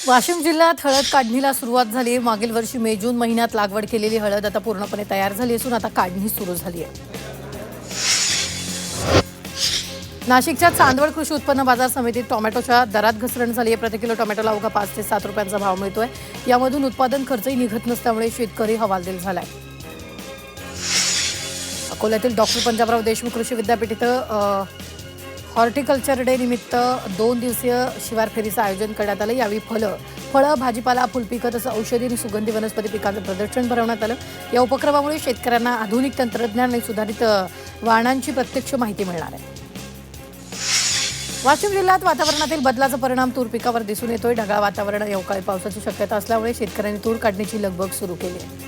वाशिम जिल्ह्यात हळद काढणीला सुरुवात झाली आहे। मागील वर्षी मे जून महिन्यात लागवड केलेली हळद आता पूर्णपणे तयार झाली असून आता काढणी सुरू झाली आहे। नाशिकच्या चांदवड कृषी उत्पन्न बाजार समितीत टोमॅटोच्या दरात घसरण झाली आहे। प्रति किलो टोमॅटोला अवघा 5 ते 7 रुपयांचा भाव मिळतोय। यामधून उत्पादन खर्चही निघत नसल्यामुळे शेतकरी हवालदिल झालाय। अकोल्यातील डॉक्टर पंजाबराव देशमुख कृषी विद्यापीठ इथं हॉर्टिकल्चर डे निमित्त 2 दिवसीय शिवार फेरीचं आयोजन करण्यात आलं। यावेळी फळं, भाजीपाला, फुलपिकं तसं औषधी आणि सुगंधी वनस्पती पिकांचं प्रदर्शन भरवण्यात आलं। या उपक्रमामुळे शेतकऱ्यांना आधुनिक तंत्रज्ञान आणि सुधारित वाहनांची प्रत्यक्ष माहिती मिळणार आहे। वाशिम जिल्ह्यात वातावरणातील बदलाचा परिणाम तूर पिकावर दिसून येतोय। ढगाळ वातावरण, अवकाळी पावसाची शक्यता असल्यामुळे शेतकऱ्यांनी तूर काढणीची लगबग सुरू केली आहे।